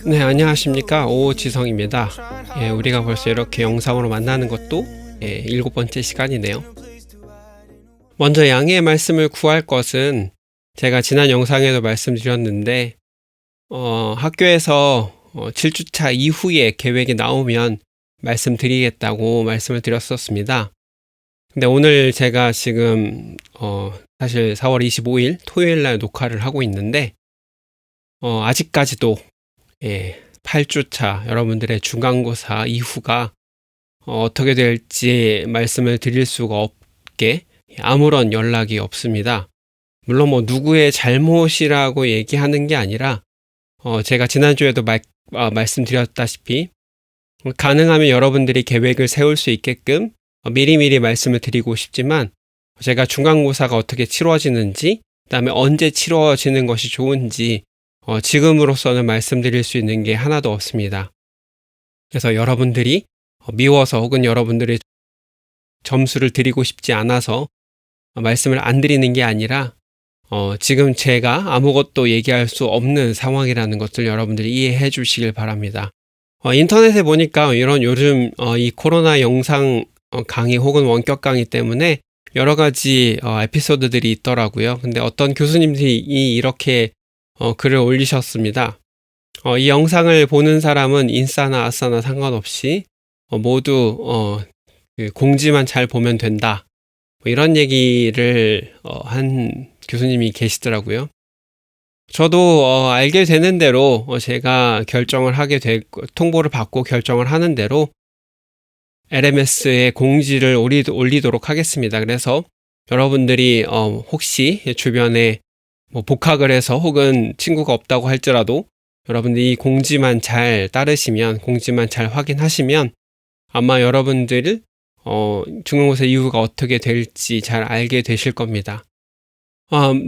네, 안녕하십니까. 오지성입니다. 우리가 벌써 이렇게 영상으로 만나는 것도 7번째 시간이네요. 먼저 양해의 말씀을 구할 것은 제가 지난 영상에도 말씀드렸는데 학교에서 7주차 이후에 계획이 나오면 말씀드리겠다고 말씀을 드렸었습니다. 근데 오늘 제가 지금 사실 4월 25일 토요일 날 녹화를 하고 있는데 아직까지도 8주차 여러분들의 중간고사 이후가 어떻게 될지 말씀을 드릴 수가 없게 아무런 연락이 없습니다. 물론 누구의 잘못이라고 얘기하는 게 아니라 제가 지난주에도 말씀드렸다시피 가능하면 여러분들이 계획을 세울 수 있게끔 미리미리 말씀을 드리고 싶지만 제가 중간고사가 어떻게 치러지는지 그다음에 언제 치러지는 것이 좋은지 지금으로서는 말씀드릴 수 있는 게 하나도 없습니다. 그래서 여러분들이 미워서 혹은 여러분들이 점수를 드리고 싶지 않아서 말씀을 안 드리는 게 아니라 지금 제가 아무것도 얘기할 수 없는 상황이라는 것을 여러분들이 이해해 주시길 바랍니다. 인터넷에 보니까 이런 요즘 이 코로나 영상 강의 혹은 원격 강의 때문에 여러 가지 에피소드들이 있더라고요. 근데 어떤 교수님들이 이렇게 글을 올리셨습니다. 이 영상을 보는 사람은 인싸나 아싸나 상관없이 모두 그 공지만 잘 보면 된다. 이런 얘기를 한 교수님이 계시더라고요. 저도 알게 되는 대로 제가 결정을 하게 되고 통보를 받고 결정을 하는 대로 LMS에 공지를 올리도록 하겠습니다. 그래서 여러분들이 혹시 주변에 복학을 해서 혹은 친구가 없다고 할지라도 여러분들이 공지만 잘 따르시면 공지만 잘 확인하시면 아마 여러분들 중간고사 이후가 어떻게 될지 잘 알게 되실 겁니다.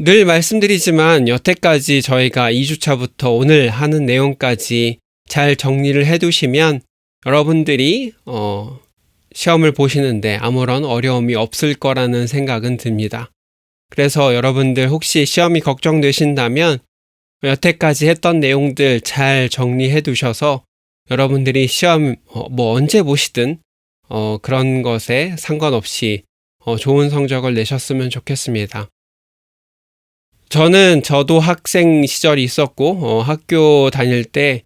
늘 말씀드리지만 여태까지 저희가 2주차부터 오늘 하는 내용까지 잘 정리를 해두시면 여러분들이 시험을 보시는데 아무런 어려움이 없을 거라는 생각은 듭니다. 그래서 여러분들 혹시 시험이 걱정되신다면 여태까지 했던 내용들 잘 정리해 두셔서 여러분들이 시험 언제 보시든 그런 것에 상관없이 좋은 성적을 내셨으면 좋겠습니다. 저도 학생 시절이 있었고 학교 다닐 때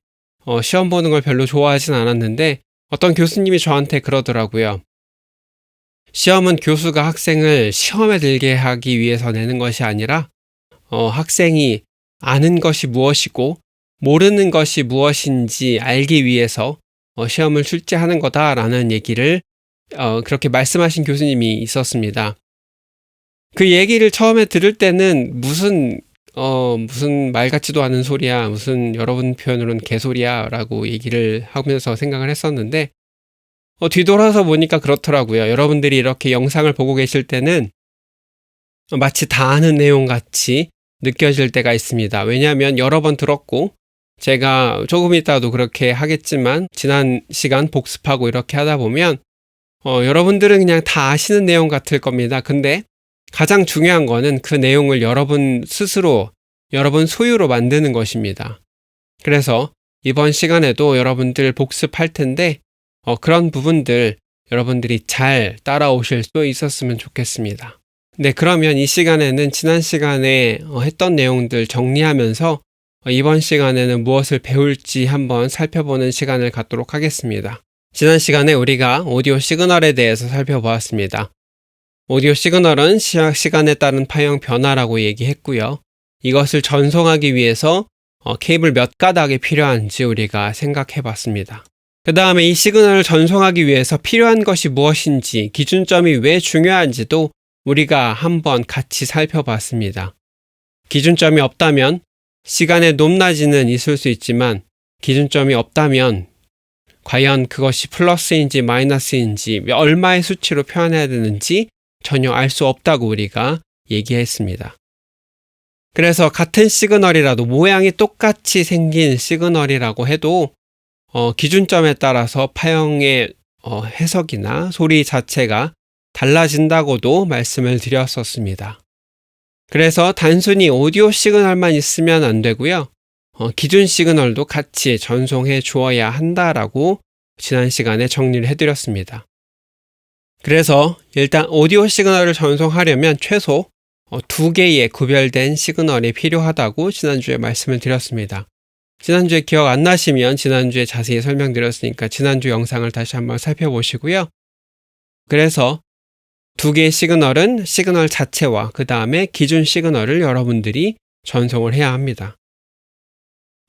시험 보는 걸 별로 좋아하진 않았는데 어떤 교수님이 저한테 그러더라고요. 시험은 교수가 학생을 시험에 들게 하기 위해서 내는 것이 아니라 학생이 아는 것이 무엇이고 모르는 것이 무엇인지 알기 위해서 시험을 출제하는 거다라는 얘기를 그렇게 말씀하신 교수님이 있었습니다. 그 얘기를 처음에 들을 때는 무슨 말 같지도 않은 소리야, 무슨 여러분 표현으로는 개소리야 라고 얘기를 하면서 생각을 했었는데 뒤돌아서 보니까 그렇더라고요. 여러분들이 이렇게 영상을 보고 계실 때는 마치 다 아는 내용 같이 느껴질 때가 있습니다. 왜냐하면 여러 번 들었고 제가 조금 이따도 그렇게 하겠지만 지난 시간 복습하고 이렇게 하다 보면 여러분들은 그냥 다 아시는 내용 같을 겁니다. 근데 가장 중요한 거는 그 내용을 여러분 스스로 여러분 소유로 만드는 것입니다. 그래서 이번 시간에도 여러분들 복습할 텐데 그런 부분들 여러분들이 잘 따라오실 수 있었으면 좋겠습니다. 네, 그러면 이 시간에는 지난 시간에 했던 내용들 정리하면서 이번 시간에는 무엇을 배울지 한번 살펴보는 시간을 갖도록 하겠습니다. 지난 시간에 우리가 오디오 시그널에 대해서 살펴보았습니다. 오디오 시그널은 시간에 따른 파형 변화라고 얘기했고요. 이것을 전송하기 위해서 케이블 몇 가닥이 필요한지 우리가 생각해 봤습니다. 그 다음에 이 시그널을 전송하기 위해서 필요한 것이 무엇인지, 기준점이 왜 중요한지도 우리가 한번 같이 살펴봤습니다. 기준점이 없다면 시간의 높낮이는 있을 수 있지만 기준점이 없다면 과연 그것이 플러스인지 마이너스인지 얼마의 수치로 표현해야 되는지 전혀 알 수 없다고 우리가 얘기했습니다. 그래서 같은 시그널이라도 모양이 똑같이 생긴 시그널이라고 해도 기준점에 따라서 파형의 해석이나 소리 자체가 달라진다고도 말씀을 드렸었습니다. 그래서 단순히 오디오 시그널만 있으면 안 되고요. 기준 시그널도 같이 전송해 주어야 한다라고 지난 시간에 정리를 해드렸습니다. 그래서 일단 오디오 시그널을 전송하려면 최소 2개의 구별된 시그널이 필요하다고 지난주에 말씀을 드렸습니다. 지난주에 기억 안 나시면 지난주에 자세히 설명드렸으니까 지난주 영상을 다시 한번 살펴보시고요. 그래서 2개의 시그널은 시그널 자체와 그 다음에 기준 시그널을 여러분들이 전송을 해야 합니다.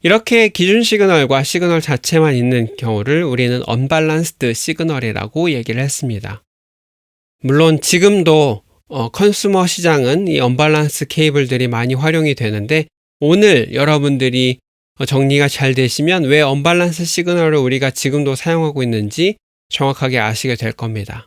이렇게 기준 시그널과 시그널 자체만 있는 경우를 우리는 언밸런스드 시그널이라고 얘기를 했습니다. 물론 지금도 컨슈머 시장은 이 언밸런스 케이블들이 많이 활용이 되는데 오늘 여러분들이 정리가 잘 되시면 왜 언밸런스 시그널을 우리가 지금도 사용하고 있는지 정확하게 아시게 될 겁니다.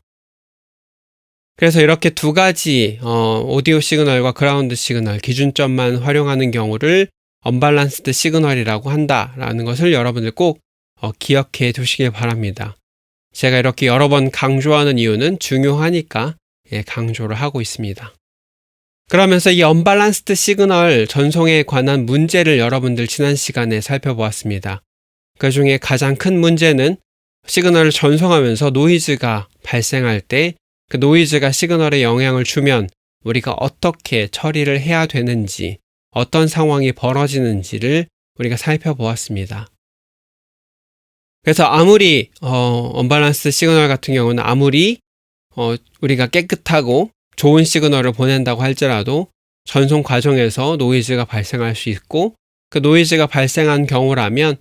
그래서 이렇게 2가지 오디오 시그널과 그라운드 시그널 기준점만 활용하는 경우를 언밸런스드 시그널이라고 한다라는 것을 여러분들 꼭 기억해 두시길 바랍니다. 제가 이렇게 여러 번 강조하는 이유는 중요하니까 강조를 하고 있습니다. 그러면서 이 언밸런스드 시그널 전송에 관한 문제를 여러분들 지난 시간에 살펴보았습니다. 그 중에 가장 큰 문제는 시그널을 전송하면서 노이즈가 발생할 때 그 노이즈가 시그널에 영향을 주면 우리가 어떻게 처리를 해야 되는지, 어떤 상황이 벌어지는지를 우리가 살펴보았습니다. 그래서 아무리 언밸런스 시그널 같은 경우는 아무리 우리가 깨끗하고 좋은 시그널을 보낸다고 할지라도 전송 과정에서 노이즈가 발생할 수 있고 그 노이즈가 발생한 경우라면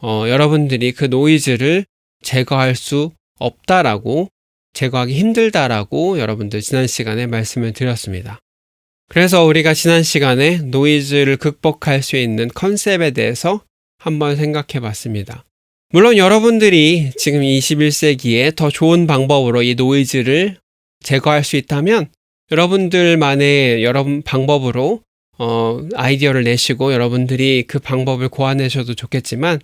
여러분들이 그 노이즈를 제거할 수 없다라고 제거하기 힘들다라고 여러분들 지난 시간에 말씀을 드렸습니다. 그래서 우리가 지난 시간에 노이즈를 극복할 수 있는 컨셉에 대해서 한번 생각해 봤습니다. 물론 여러분들이 지금 21세기에 더 좋은 방법으로 이 노이즈를 제거할 수 있다면 여러분들만의 여러 방법으로 아이디어를 내시고 여러분들이 그 방법을 고안하셔도 좋겠지만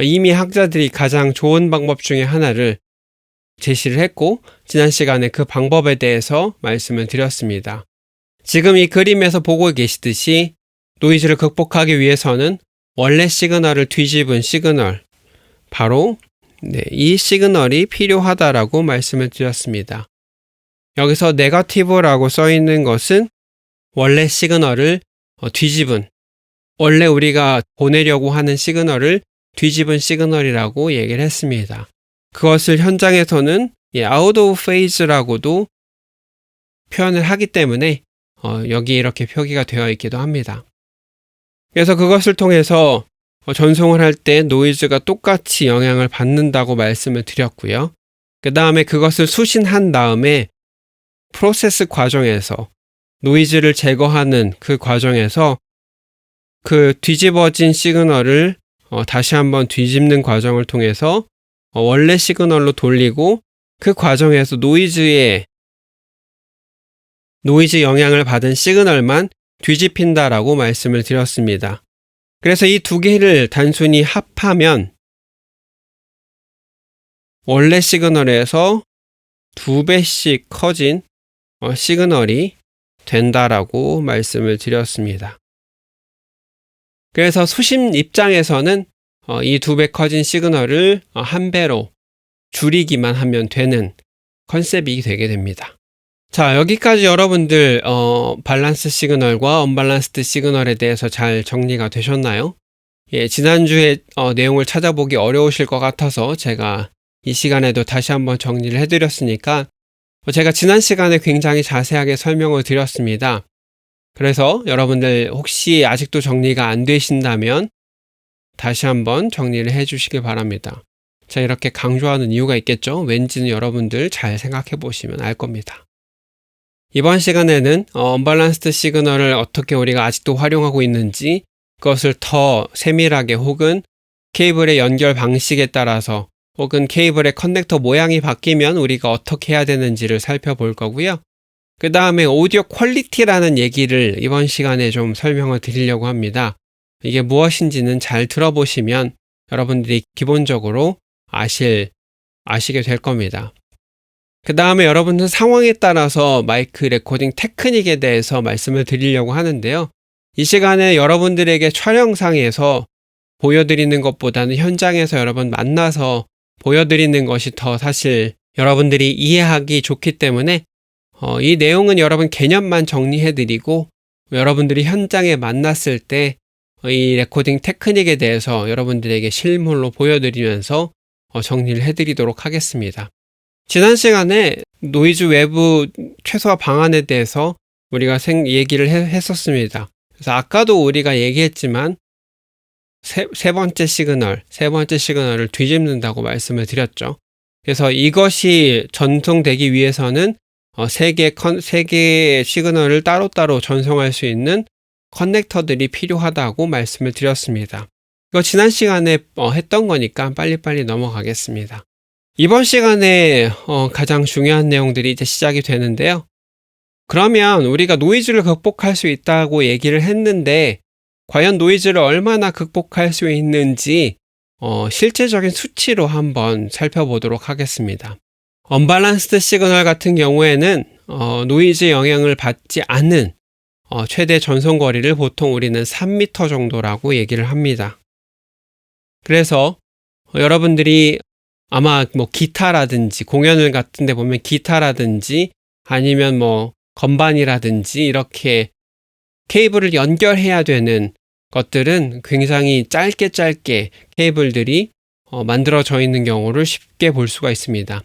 이미 학자들이 가장 좋은 방법 중에 하나를 제시를 했고 지난 시간에 그 방법에 대해서 말씀을 드렸습니다. 지금 이 그림에서 보고 계시듯이 노이즈를 극복하기 위해서는 원래 시그널을 뒤집은 시그널, 바로 이 시그널이 필요하다라고 말씀을 드렸습니다. 여기서 네거티브라고 써 있는 것은 원래 시그널을 뒤집은, 원래 우리가 보내려고 하는 시그널을 뒤집은 시그널이라고 얘기를 했습니다. 그것을 현장에서는 out of phase라고도 표현을 하기 때문에 여기 이렇게 표기가 되어 있기도 합니다. 그래서 그것을 통해서 전송을 할 때 노이즈가 똑같이 영향을 받는다고 말씀을 드렸고요. 그 다음에 그것을 수신한 다음에 프로세스 과정에서 노이즈를 제거하는 그 과정에서 그 뒤집어진 시그널을 다시 한번 뒤집는 과정을 통해서 원래 시그널로 돌리고 그 과정에서 노이즈 영향을 받은 시그널만 뒤집힌다라고 말씀을 드렸습니다. 그래서 이 2개를 단순히 합하면 원래 시그널에서 2배씩 커진 시그널이 된다라고 말씀을 드렸습니다. 그래서 수신 입장에서는 이 2배 커진 시그널을 1배로 줄이기만 하면 되는 컨셉이 되게 됩니다. 자, 여기까지 여러분들 밸런스 시그널과 언밸런스드 시그널에 대해서 잘 정리가 되셨나요? 지난주에 내용을 찾아보기 어려우실 것 같아서 제가 이 시간에도 다시 한번 정리를 해드렸으니까 제가 지난 시간에 굉장히 자세하게 설명을 드렸습니다. 그래서 여러분들 혹시 아직도 정리가 안 되신다면 다시 한번 정리를 해주시길 바랍니다. 제가 이렇게 강조하는 이유가 있겠죠? 왠지는 여러분들 잘 생각해 보시면 알 겁니다. 이번 시간에는 언밸런스드 시그널을 어떻게 우리가 아직도 활용하고 있는지 그것을 더 세밀하게 혹은 케이블의 연결 방식에 따라서 혹은 케이블의 커넥터 모양이 바뀌면 우리가 어떻게 해야 되는지를 살펴볼 거고요. 그 다음에 오디오 퀄리티라는 얘기를 이번 시간에 좀 설명을 드리려고 합니다. 이게 무엇인지는 잘 들어보시면 여러분들이 기본적으로 아실 아시게 될 겁니다. 그 다음에 여러분들 상황에 따라서 마이크 레코딩 테크닉에 대해서 말씀을 드리려고 하는데요. 이 시간에 여러분들에게 촬영상에서 보여드리는 것보다는 현장에서 여러분 만나서 보여드리는 것이 더 사실 여러분들이 이해하기 좋기 때문에 이 내용은 여러분 개념만 정리해드리고 여러분들이 현장에 만났을 때 이 레코딩 테크닉에 대해서 여러분들에게 실물로 보여드리면서 정리를 해드리도록 하겠습니다. 지난 시간에 노이즈 외부 최소화 방안에 대해서 우리가 얘기를 했었습니다. 그래서 아까도 우리가 얘기했지만 세 번째 시그널을 뒤집는다고 말씀을 드렸죠. 그래서 이것이 전송되기 위해서는 세 개의 시그널을 따로따로 전송할 수 있는 커넥터들이 필요하다고 말씀을 드렸습니다. 이거 지난 시간에 했던 거니까 빨리빨리 넘어가겠습니다. 이번 시간에 가장 중요한 내용들이 이제 시작이 되는데요. 그러면 우리가 노이즈를 극복할 수 있다고 얘기를 했는데 과연 노이즈를 얼마나 극복할 수 있는지 실제적인 수치로 한번 살펴보도록 하겠습니다. 언밸런스드 시그널 같은 경우에는 노이즈 영향을 받지 않는 최대 전송 거리를 보통 우리는 3m 정도라고 얘기를 합니다. 그래서 여러분들이 아마 기타라든지 공연을 같은 데 보면 기타라든지 아니면 건반이라든지 이렇게 케이블을 연결해야 되는 것들은 굉장히 짧게 케이블들이 만들어져 있는 경우를 쉽게 볼 수가 있습니다.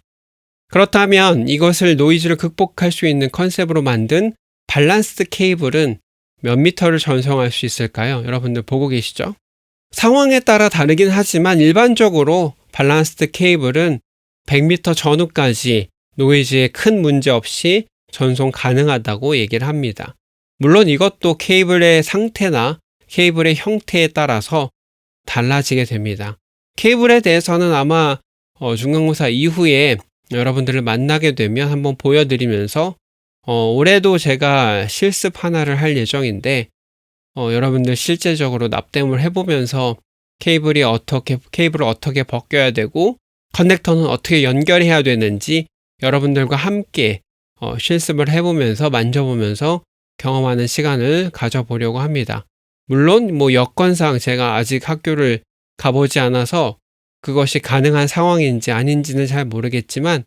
그렇다면 이것을 노이즈를 극복할 수 있는 컨셉으로 만든 밸런스드 케이블은 몇 미터를 전송할 수 있을까요? 여러분들 보고 계시죠? 상황에 따라 다르긴 하지만 일반적으로 밸런스드 케이블은 100m 전후까지 노이즈에 큰 문제 없이 전송 가능하다고 얘기를 합니다. 물론 이것도 케이블의 상태나 케이블의 형태에 따라서 달라지게 됩니다. 케이블에 대해서는 아마 중간고사 이후에 여러분들을 만나게 되면 한번 보여드리면서 올해도 제가 실습 하나를 할 예정인데 여러분들 실제적으로 납땜을 해보면서 케이블을 어떻게 벗겨야 되고 커넥터는 어떻게 연결해야 되는지 여러분들과 함께 실습을 해보면서 만져보면서 경험하는 시간을 가져보려고 합니다. 물론 여건상 제가 아직 학교를 가보지 않아서 그것이 가능한 상황인지 아닌지는 잘 모르겠지만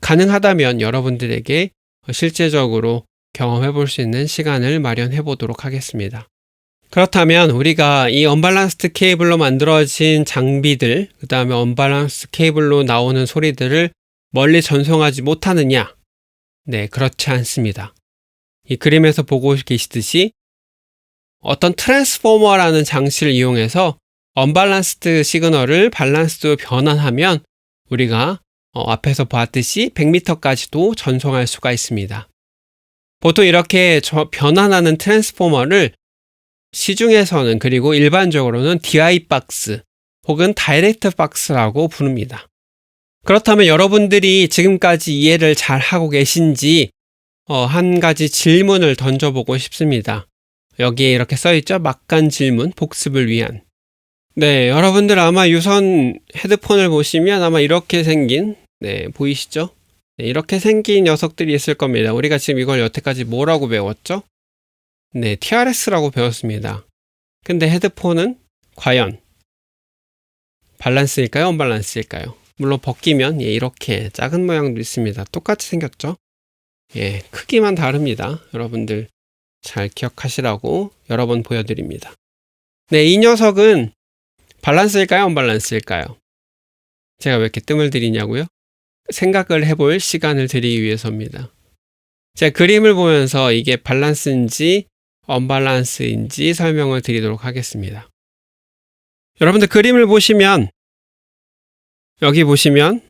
가능하다면 여러분들에게 실제적으로 경험해 볼 수 있는 시간을 마련해 보도록 하겠습니다. 그렇다면 우리가 이 언밸런스드 케이블로 만들어진 장비들, 그 다음에 언밸런스드 케이블로 나오는 소리들을 멀리 전송하지 못하느냐? 네, 그렇지 않습니다. 이 그림에서 보고 계시듯이 어떤 트랜스포머라는 장치를 이용해서 언밸런스드 시그널을 밸런스드로 변환하면 우리가 앞에서 봤듯이 100m까지도 전송할 수가 있습니다. 보통 이렇게 변환하는 트랜스포머를 시중에서는 그리고 일반적으로는 DI 박스 혹은 다이렉트 박스라고 부릅니다. 그렇다면 여러분들이 지금까지 이해를 잘 하고 계신지 한 가지 질문을 던져보고 싶습니다. 여기에 이렇게 써있죠? 막간 질문, 복습을 위한. 네, 여러분들 아마 유선 헤드폰을 보시면 아마 이렇게 생긴, 보이시죠? 네, 이렇게 생긴 녀석들이 있을 겁니다. 우리가 지금 이걸 여태까지 뭐라고 배웠죠? 네, TRS라고 배웠습니다. 근데 헤드폰은 과연 밸런스일까요? 언밸런스일까요? 물론 벗기면 이렇게 작은 모양도 있습니다. 똑같이 생겼죠? 크기만 다릅니다. 여러분들 잘 기억하시라고 여러 번 보여드립니다. 네, 이 녀석은 밸런스일까요? 언밸런스일까요? 제가 왜 이렇게 뜸을 들이냐고요? 생각을 해볼 시간을 드리기 위해서입니다. 제가 그림을 보면서 이게 밸런스인지 언밸런스인지 설명을 드리도록 하겠습니다. 여러분들 그림을 보시면 여기 보시면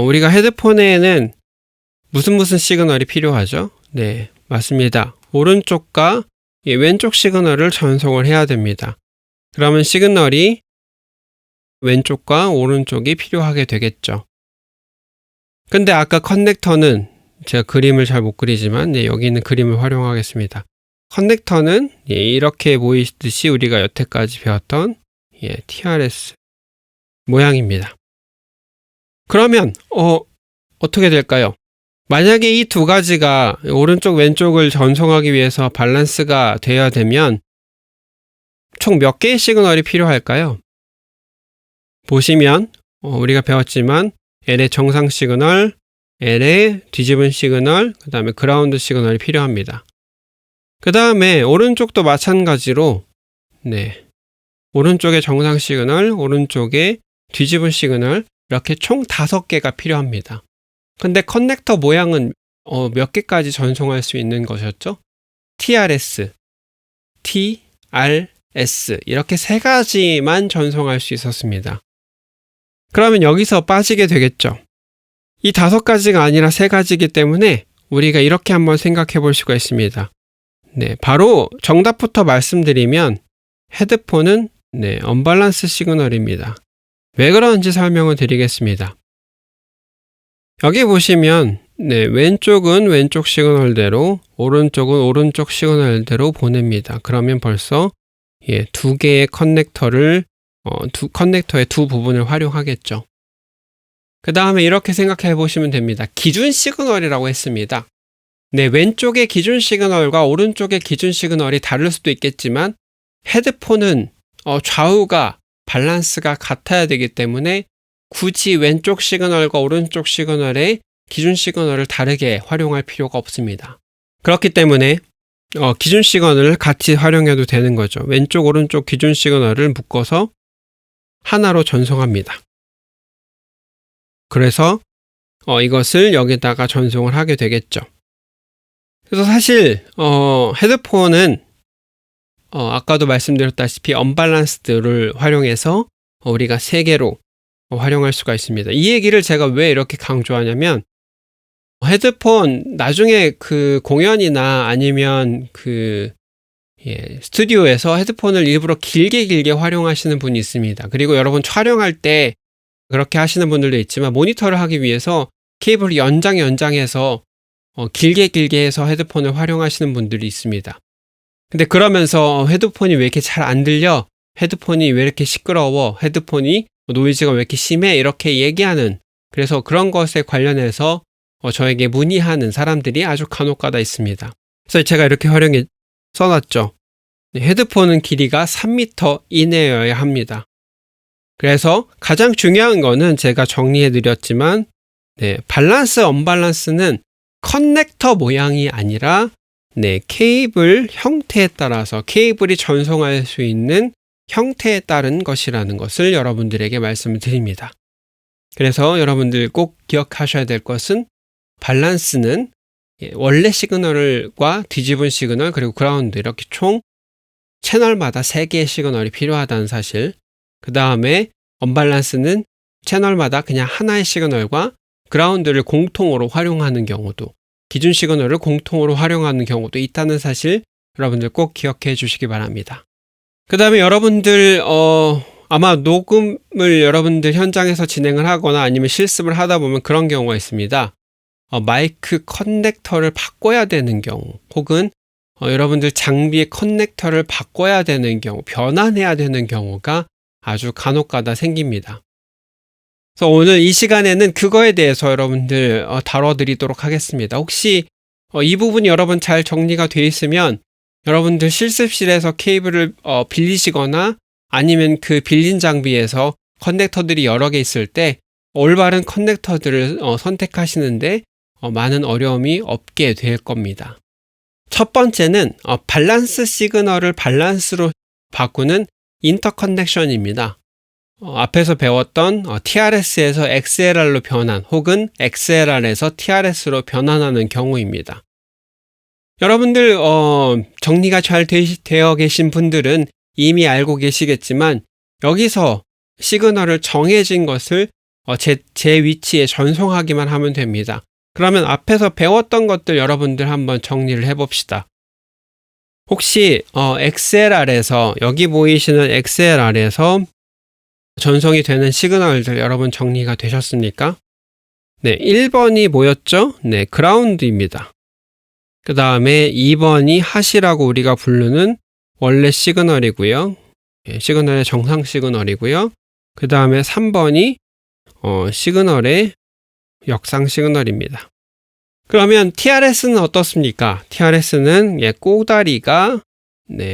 우리가 헤드폰에는 무슨 시그널이 필요하죠? 네, 맞습니다. 오른쪽과 왼쪽 시그널을 전송을 해야 됩니다. 그러면 시그널이 왼쪽과 오른쪽이 필요하게 되겠죠. 근데 아까 커넥터는 제가 그림을 잘 못 그리지만 여기 있는 그림을 활용하겠습니다. 커넥터는 이렇게 보이듯이 우리가 여태까지 배웠던 TRS 모양입니다. 그러면 어떻게 될까요? 만약에 이 두 가지가 오른쪽 왼쪽을 전송하기 위해서 밸런스가 돼야 되면 총 몇 개의 시그널이 필요할까요? 보시면 우리가 배웠지만 L의 정상 시그널, L의 뒤집은 시그널, 그 다음에 그라운드 시그널이 필요합니다. 그 다음에 오른쪽도 마찬가지로 오른쪽에 정상 시그널, 오른쪽에 뒤집은 시그널 이렇게 총 5개가 필요합니다. 근데 커넥터 모양은 몇 개까지 전송할 수 있는 것이었죠? TRS, TRS 이렇게 3가지만 전송할 수 있었습니다. 그러면 여기서 빠지게 되겠죠. 이 5가지가 아니라 3가지이기 때문에 우리가 이렇게 한번 생각해 볼 수가 있습니다. 바로 정답부터 말씀드리면 헤드폰은 언밸런스 시그널입니다. 왜 그런지 설명을 드리겠습니다. 여기 보시면 왼쪽은 왼쪽 시그널대로 오른쪽은 오른쪽 시그널대로 보냅니다. 그러면 벌써 2개의 커넥터를 커넥터의 두 부분을 활용하겠죠. 그 다음에 이렇게 생각해 보시면 됩니다. 기준 시그널이라고 했습니다. 왼쪽의 기준 시그널과 오른쪽의 기준 시그널이 다를 수도 있겠지만 헤드폰은 좌우가 밸런스가 같아야 되기 때문에 굳이 왼쪽 시그널과 오른쪽 시그널의 기준 시그널을 다르게 활용할 필요가 없습니다. 그렇기 때문에 기준 시그널을 같이 활용해도 되는 거죠. 왼쪽 오른쪽 기준 시그널을 묶어서 하나로 전송합니다. 그래서 이것을 여기다가 전송을 하게 되겠죠. 그래서 사실 헤드폰은 아까도 말씀드렸다시피 언밸런스드를 활용해서 우리가 3개로 활용할 수가 있습니다. 이 얘기를 제가 왜 이렇게 강조하냐면 헤드폰 나중에 그 공연이나 아니면 스튜디오에서 헤드폰을 일부러 길게 활용하시는 분이 있습니다. 그리고 여러분 촬영할 때 그렇게 하시는 분들도 있지만 모니터를 하기 위해서 케이블을 연장해서 길게 해서 헤드폰을 활용하시는 분들이 있습니다. 근데 그러면서 헤드폰이 왜 이렇게 잘 안 들려? 헤드폰이 왜 이렇게 시끄러워? 헤드폰이 노이즈가 왜 이렇게 심해? 이렇게 얘기하는, 그래서 그런 것에 관련해서 저에게 문의하는 사람들이 아주 간혹가다 있습니다. 그래서 제가 이렇게 활용해 써놨죠. 헤드폰은 길이가 3m 이내여야 합니다. 그래서 가장 중요한 거는 제가 정리해 드렸지만 밸런스, 언밸런스는 커넥터 모양이 아니라 케이블 형태에 따라서 케이블이 전송할 수 있는 형태에 따른 것이라는 것을 여러분들에게 말씀을 드립니다. 그래서 여러분들 꼭 기억하셔야 될 것은 밸런스는 원래 시그널과 뒤집은 시그널 그리고 그라운드 이렇게 총 채널마다 3개의 시그널이 필요하다는 사실, 그 다음에 언밸런스는 채널마다 그냥 하나의 시그널과 그라운드를 공통으로 활용하는 경우도, 기준 시그널을 공통으로 활용하는 경우도 있다는 사실 여러분들 꼭 기억해 주시기 바랍니다. 그 다음에 여러분들 아마 녹음을 여러분들 현장에서 진행을 하거나 아니면 실습을 하다 보면 그런 경우가 있습니다. 마이크 커넥터를 바꿔야 되는 경우, 혹은 여러분들 장비의 커넥터를 바꿔야 되는 경우, 변환해야 되는 경우가 아주 간혹가다 생깁니다. 그래서 오늘 이 시간에는 그거에 대해서 여러분들 다뤄드리도록 하겠습니다. 혹시 이 부분이 여러분 잘 정리가 되어 있으면 여러분들 실습실에서 케이블을 빌리시거나 아니면 그 빌린 장비에서 커넥터들이 여러 개 있을 때 올바른 커넥터들을 선택하시는데 많은 어려움이 없게 될 겁니다. 첫 번째는 밸런스 시그널을 밸런스로 바꾸는 인터커넥션입니다. 앞에서 배웠던 TRS에서 XLR로 변환 혹은 XLR에서 TRS로 변환하는 경우입니다. 여러분들 정리가 잘 되어 계신 분들은 이미 알고 계시겠지만 여기서 시그널을 정해진 것을 제 위치에 전송하기만 하면 됩니다. 그러면 앞에서 배웠던 것들 여러분들 한번 정리를 해봅시다. 혹시 XLR에서 여기 보이시는 XLR에서 전송이 되는 시그널들 여러분 정리가 되셨습니까? 1번이 뭐였죠? 그라운드입니다. 그 다음에 2번이 핫이라고 우리가 부르는 원래 시그널이고요. 시그널의 정상 시그널이고요. 그 다음에 3번이 시그널의 역상 시그널입니다. 그러면 TRS는 어떻습니까? TRS는 꼬다리가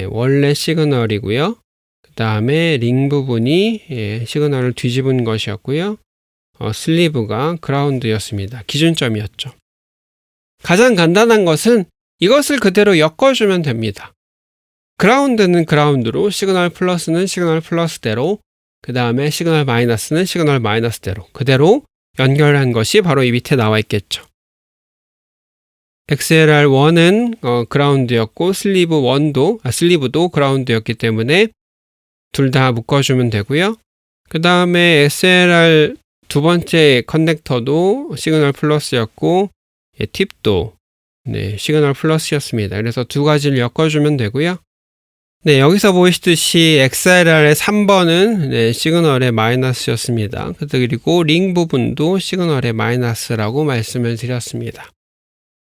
원래 시그널이고요. 그 다음에 링 부분이 시그널을 뒤집은 것이었고요. 슬리브가 그라운드였습니다. 기준점이었죠. 가장 간단한 것은 이것을 그대로 엮어주면 됩니다. 그라운드는 그라운드로, 시그널 플러스는 시그널 플러스대로, 그 다음에 시그널 마이너스는 시그널 마이너스대로 그대로 연결한 것이 바로 이 밑에 나와 있겠죠. XLR1은 그라운드였고 슬리브도 그라운드였기 때문에 둘 다 묶어주면 되고요. 그 다음에 SLR 두 번째 커넥터도 시그널 플러스였고 팁도 시그널 플러스였습니다. 그래서 두 가지를 엮어주면 되고요. 여기서 보이시듯이 XLR의 3번은 시그널의 마이너스였습니다. 그리고 링 부분도 시그널의 마이너스라고 말씀을 드렸습니다.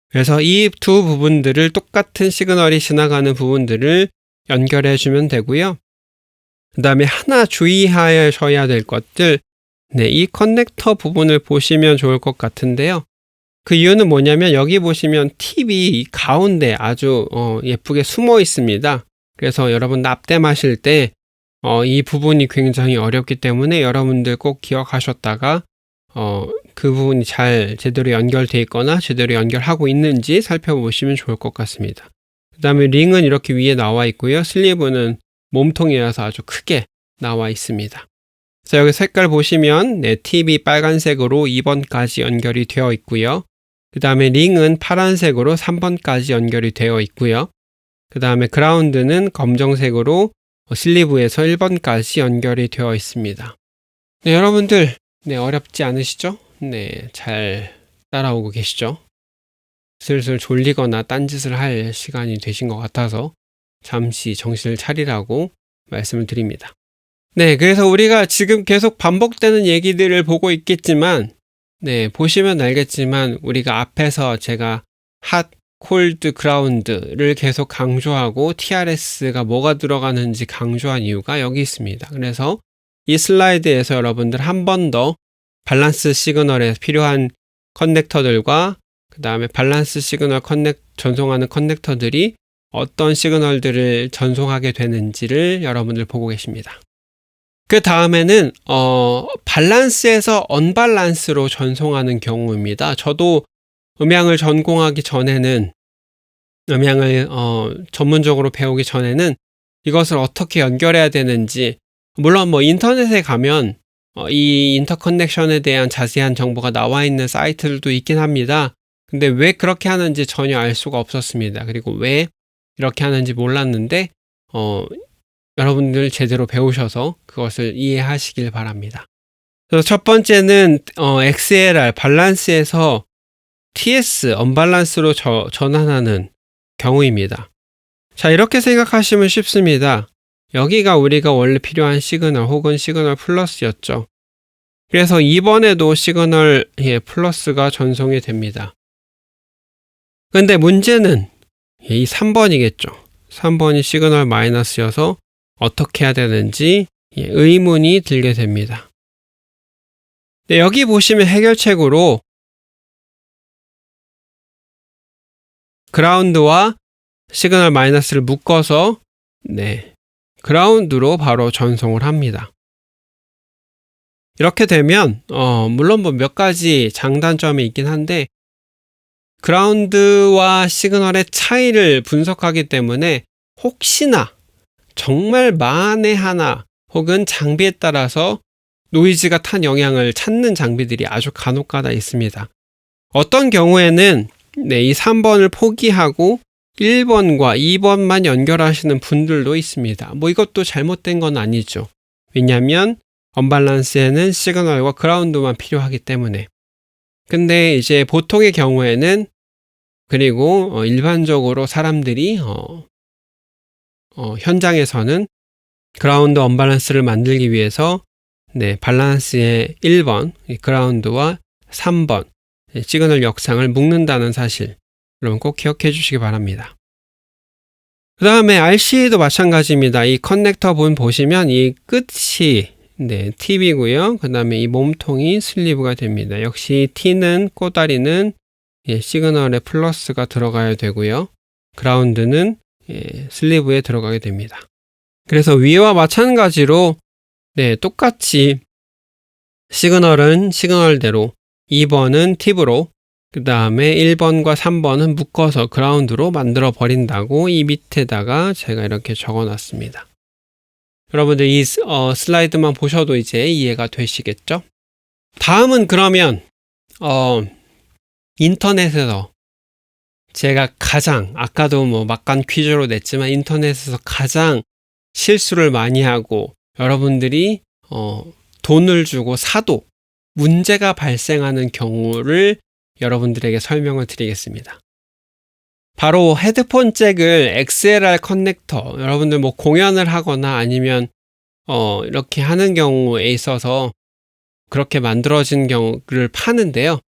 그래서 이 두 부분들을 똑같은 시그널이 지나가는 부분들을 연결해 주면 되고요. 그 다음에 하나 주의하셔야 될 것들, 이 커넥터 부분을 보시면 좋을 것 같은데요. 그 이유는 뭐냐면 여기 보시면 팁이 가운데 아주 예쁘게 숨어 있습니다. 그래서 여러분 납땜하실 때 이 부분이 굉장히 어렵기 때문에 여러분들 꼭 기억하셨다가 그 부분이 잘 제대로 연결되어 있거나 제대로 연결하고 있는지 살펴보시면 좋을 것 같습니다. 그 다음에 링은 이렇게 위에 나와 있고요. 슬리브는 몸통이라서 아주 크게 나와 있습니다. 그래서 여기 색깔 보시면 팁이 빨간색으로 2번까지 연결이 되어 있고요. 그 다음에 링은 파란색으로 3번까지 연결이 되어 있고요. 그 다음에 그라운드는 검정색으로 슬리브에서 1번까지 연결이 되어 있습니다. 여러분들 어렵지 않으시죠? 잘 따라오고 계시죠? 슬슬 졸리거나 딴짓을 할 시간이 되신 것 같아서 잠시 정신을 차리라고 말씀을 드립니다. 그래서 우리가 지금 계속 반복되는 얘기들을 보고 있겠지만 보시면 알겠지만 우리가 앞에서 제가 핫, 콜드, 그라운드를 계속 강조하고 TRS가 뭐가 들어가는지 강조한 이유가 여기 있습니다. 그래서 이 슬라이드에서 여러분들 한 번 더 밸런스 시그널에 필요한 커넥터들과 그 다음에 밸런스 시그널 전송하는 커넥터들이 어떤 시그널들을 전송하게 되는지를 여러분들 보고 계십니다. 그 다음에는 밸런스에서 언밸런스로 전송하는 경우입니다. 저도 음향을 전공하기 전에는 음향을 전문적으로 배우기 전에는 이것을 어떻게 연결해야 되는지, 물론 인터넷에 가면 이 인터커넥션에 대한 자세한 정보가 나와 있는 사이트들도 있긴 합니다. 근데 왜 그렇게 하는지 전혀 알 수가 없었습니다. 그리고 왜 이렇게 하는지 몰랐는데 여러분들 제대로 배우셔서 그것을 이해하시길 바랍니다. 그래서 첫 번째는 XLR 밸런스에서 TS 언밸런스로 전환하는 경우입니다. 자, 이렇게 생각하시면 쉽습니다. 여기가 우리가 원래 필요한 시그널 혹은 시그널 플러스였죠. 그래서 이번에도 시그널 플러스가 전송이 됩니다. 근데 문제는 이 3번이겠죠. 3번이 시그널 마이너스여서 어떻게 해야 되는지 의문이 들게 됩니다. 여기 보시면 해결책으로 그라운드와 시그널 마이너스를 묶어서 그라운드로 바로 전송을 합니다. 이렇게 되면 물론 몇 가지 장단점이 있긴 한데 그라운드와 시그널의 차이를 분석하기 때문에 혹시나 정말 만에 하나 혹은 장비에 따라서 노이즈가 탄 영향을 찾는 장비들이 아주 간혹가다 있습니다. 어떤 경우에는 이 3번을 포기하고 1번과 2번만 연결하시는 분들도 있습니다. 이것도 잘못된 건 아니죠. 왜냐하면 언밸런스에는 시그널과 그라운드만 필요하기 때문에. 근데 이제 보통의 경우에는 그리고 일반적으로 사람들이 현장에서는 그라운드 언밸런스를 만들기 위해서 밸런스의 1번 그라운드와 3번 시그널 역상을 묶는다는 사실 여러분 꼭 기억해 주시기 바랍니다. 그 다음에 RCA도 마찬가지입니다. 이 커넥터 분 보시면 이 끝이 네, 팁이고요. 그 다음에 이 몸통이 슬리브가 됩니다. 역시 T는 꼬다리는 시그널에 플러스가 들어가야 되고요. 그라운드는 슬리브에 들어가게 됩니다. 그래서 위와 마찬가지로 똑같이 시그널은 시그널대로 2번은 팁으로 그 다음에 1번과 3번은 묶어서 그라운드로 만들어 버린다고 이 밑에다가 제가 이렇게 적어 놨습니다. 여러분들 이 슬라이드만 보셔도 이제 이해가 되시겠죠? 다음은 그러면 인터넷에서 제가 가장 아까도 뭐 막간 퀴즈로 냈지만 인터넷에서 가장 실수를 많이 하고 여러분들이 돈을 주고 사도 문제가 발생하는 경우를 여러분들에게 설명을 드리겠습니다. 바로 헤드폰 잭을 XLR 커넥터, 여러분들 뭐 공연을 하거나 아니면 이렇게 하는 경우에 있어서 그렇게 만들어진 경우를 파는데요.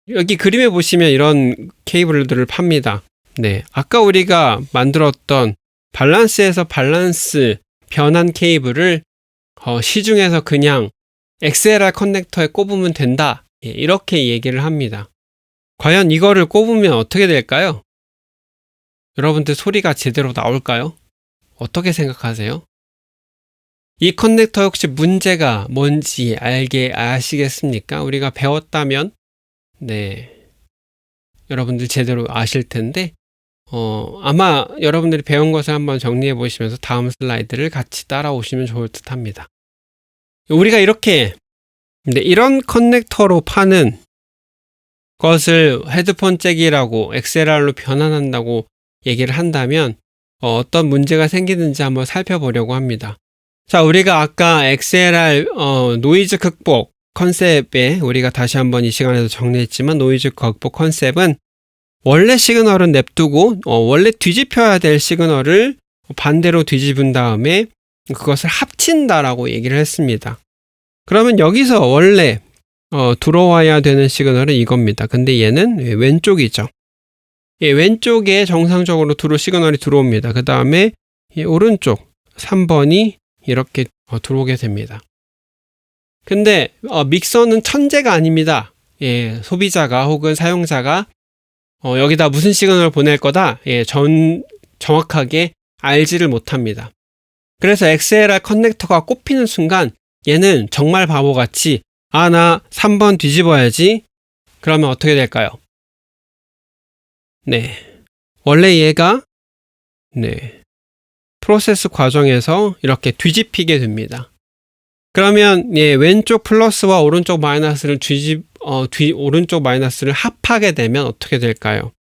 여기 그림에 보시면 이런 케이블들을 팝니다. 네, 아까 우리가 만들었던 밸런스에서 밸런스 변환 케이블을 시중에서 그냥 XLR 커넥터에 꼽으면 된다. 이렇게 얘기를 합니다. 과연 이거를 꼽으면 어떻게 될까요? 여러분들 소리가 제대로 나올까요? 어떻게 생각하세요? 이 커넥터 혹시 문제가 뭔지 아시겠습니까? 우리가 배웠다면 여러분들 제대로 아실 텐데 아마 여러분들이 배운 것을 한번 정리해 보시면서 다음 슬라이드를 같이 따라오시면 좋을 듯 합니다. 우리가 이렇게 이런 커넥터로 파는 것을 헤드폰 잭이라고 XLR로 변환한다고 얘기를 한다면 어떤 문제가 생기는지 한번 살펴보려고 합니다. 자, 우리가 아까 XLR 노이즈 극복 컨셉에 우리가 다시 한번 이 시간에서 정리했지만 노이즈 극복 컨셉은 원래 시그널은 냅두고 원래 뒤집혀야 될 시그널을 반대로 뒤집은 다음에 그것을 합친다라고 얘기를 했습니다. 그러면 여기서 원래 들어와야 되는 시그널은 이겁니다. 근데 얘는 왼쪽이죠. 왼쪽에 정상적으로 시그널이 들어옵니다. 그 다음에 오른쪽 3번이 이렇게 들어오게 됩니다. 근데 믹서는 천재가 아닙니다. 소비자가 혹은 사용자가 여기다 무슨 시그널을 보낼 거다 정확하게 알지를 못합니다. 그래서 XLR 커넥터가 꼽히는 순간 얘는 정말 바보같이 나 3번 뒤집어야지. 그러면 어떻게 될까요? 원래 얘가 프로세스 과정에서 이렇게 뒤집히게 됩니다. 그러면 왼쪽 플러스와 오른쪽 마이너스를 오른쪽 마이너스를 합하게 되면 어떻게 될까요?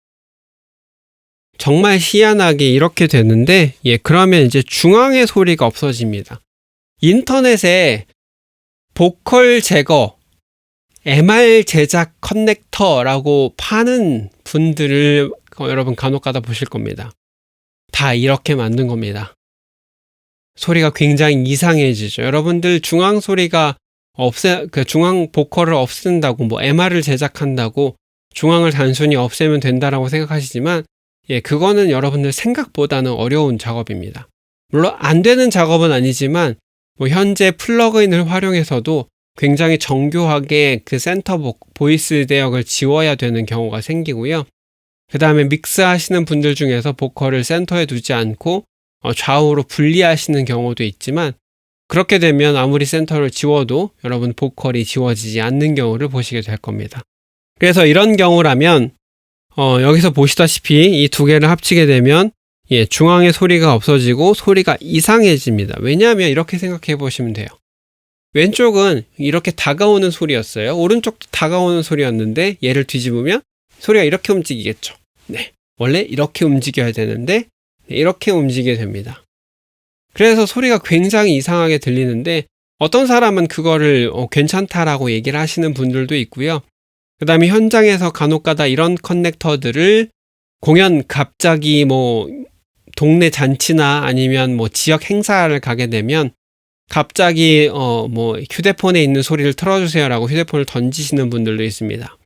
정말 희한하게 이렇게 되는데 그러면 이제 중앙의 소리가 없어집니다. 인터넷에 보컬 제거 MR 제작 커넥터라고 파는 분들을 여러분 간혹가다 보실 겁니다. 다 이렇게 만든 겁니다. 소리가 굉장히 이상해지죠. 여러분들 중앙 소리가 중앙 보컬을 없앤다고 뭐 MR을 제작한다고 중앙을 단순히 없애면 된다라고 생각하시지만 그거는 여러분들 생각보다는 어려운 작업입니다. 물론 안 되는 작업은 아니지만 현재 플러그인을 활용해서도 굉장히 정교하게 그 센터 보이스 대역을 지워야 되는 경우가 생기고요. 그 다음에 믹스 하시는 분들 중에서 보컬을 센터에 두지 않고 좌우로 분리하시는 경우도 있지만 그렇게 되면 아무리 센터를 지워도 여러분 보컬이 지워지지 않는 경우를 보시게 될 겁니다. 그래서 이런 경우라면 여기서 보시다시피 이 두 개를 합치게 되면 중앙의 소리가 없어지고 소리가 이상해집니다. 왜냐하면 이렇게 생각해 보시면 돼요. 왼쪽은 이렇게 다가오는 소리였어요. 오른쪽도 다가오는 소리였는데 얘를 뒤집으면 소리가 이렇게 움직이겠죠. 원래 이렇게 움직여야 되는데 이렇게 움직이게 됩니다. 그래서 소리가 굉장히 이상하게 들리는데 어떤 사람은 그거를 괜찮다라고 얘기를 하시는 분들도 있고요. 그 다음에 현장에서 간혹가다 이런 커넥터들을 공연 갑자기 동네 잔치나 아니면 지역 행사를 가게 되면 갑자기 휴대폰에 있는 소리를 틀어주세요라고 휴대폰을 던지시는 분들도 있습니다.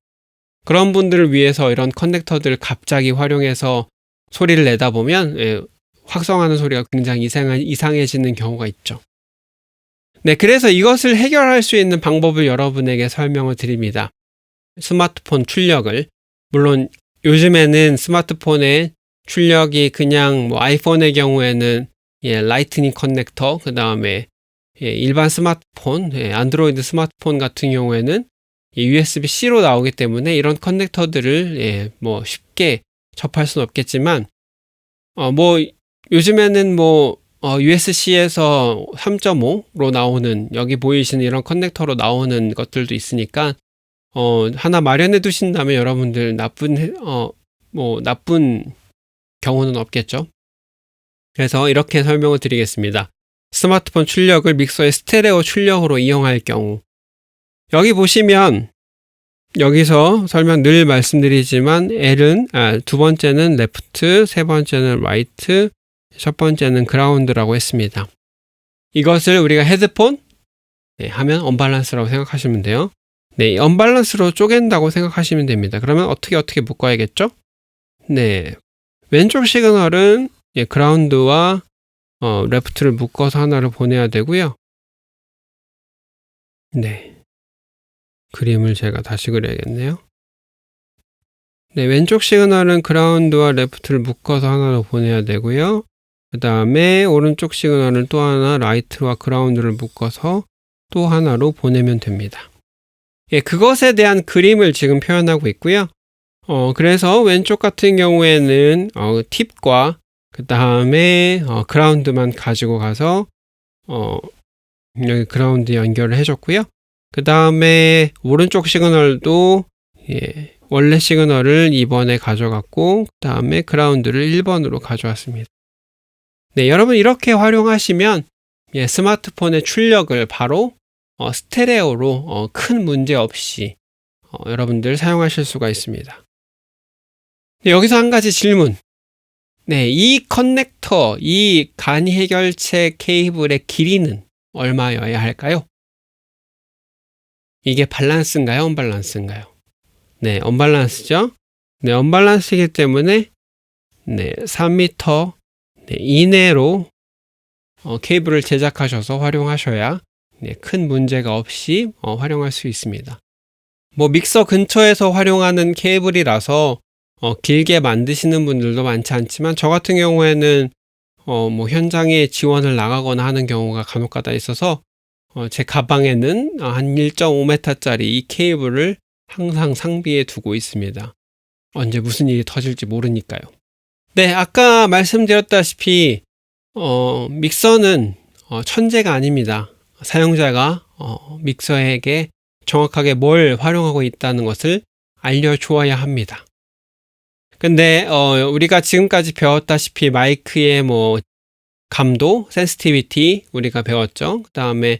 그런 분들을 위해서 이런 커넥터들을 갑자기 활용해서 소리를 내다 보면 확성하는 소리가 굉장히 이상해지는 경우가 있죠. 네, 그래서 이것을 해결할 수 있는 방법을 여러분에게 설명을 드립니다. 스마트폰 출력을. 물론 요즘에는 스마트폰의 출력이 그냥 뭐 아이폰의 경우에는 라이트닝 커넥터, 그 다음에 일반 스마트폰, 안드로이드 스마트폰 같은 경우에는 USB-C로 나오기 때문에 이런 커넥터들을 뭐 쉽게 접할 수는 없겠지만, 뭐 요즘에는 뭐 USB-C에서 3.5로 나오는, 여기 보이시는 이런 커넥터로 나오는 것들도 있으니까 하나 마련해 두신다면 여러분들 나쁜 경우는 없겠죠. 그래서 이렇게 설명을 드리겠습니다. 스마트폰 출력을 믹서의 스테레오 출력으로 이용할 경우, 여기 보시면 여기서 설명 늘 말씀드리지만 L은 두 번째는 레프트, 세 번째는 라이트, 첫 번째는 그라운드라고 했습니다. 이것을 우리가 헤드폰 하면 언밸런스라고 생각하시면 돼요. 네, 언밸런스로 쪼갠다고 생각하시면 됩니다. 그러면 어떻게 묶어야겠죠? 네, 왼쪽 시그널은 그라운드와 레프트를 묶어서 하나를 보내야 되고요. 네, 그림을 제가 다시 그려야겠네요. 네, 왼쪽 시그널은 그라운드와 레프트를 묶어서 하나로 보내야 되고요. 그 다음에 오른쪽 시그널은 또 하나 라이트와 그라운드를 묶어서 또 하나로 보내면 됩니다. 그것에 대한 그림을 지금 표현하고 있고요. 그래서 왼쪽 같은 경우에는 팁과 그 다음에 그라운드만 가지고 가서 여기 그라운드 연결을 해줬고요. 그 다음에 오른쪽 시그널도 원래 시그널을 2번에 가져갔고, 그 다음에 그라운드를 1번으로 가져왔습니다. 네, 여러분 이렇게 활용하시면 스마트폰의 출력을 바로 스테레오로 큰 문제 없이 여러분들 사용하실 수가 있습니다. 네, 여기서 한 가지 질문. 네, 이 커넥터, 이 간이 해결체 케이블의 길이는 얼마여야 할까요? 이게 밸런스인가요? 언밸런스인가요? 네, 언밸런스죠? 네, 언밸런스이기 때문에 3m 이내로 케이블을 제작하셔서 활용하셔야 큰 문제가 없이 활용할 수 있습니다. 뭐 믹서 근처에서 활용하는 케이블이라서 길게 만드시는 분들도 많지 않지만, 저 같은 경우에는 뭐 현장에 지원을 나가거나 하는 경우가 간혹가다 있어서 제 가방에는 한 1.5m짜리 이 케이블을 항상 상비해 두고 있습니다. 언제 무슨 일이 터질지 모르니까요. 네, 아까 말씀드렸다시피 믹서는 천재가 아닙니다. 사용자가 믹서에게 정확하게 뭘 활용하고 있다는 것을 알려주어야 합니다. 근데 우리가 지금까지 배웠다시피 마이크의 뭐 감도, 센시티비티 우리가 배웠죠. 그 다음에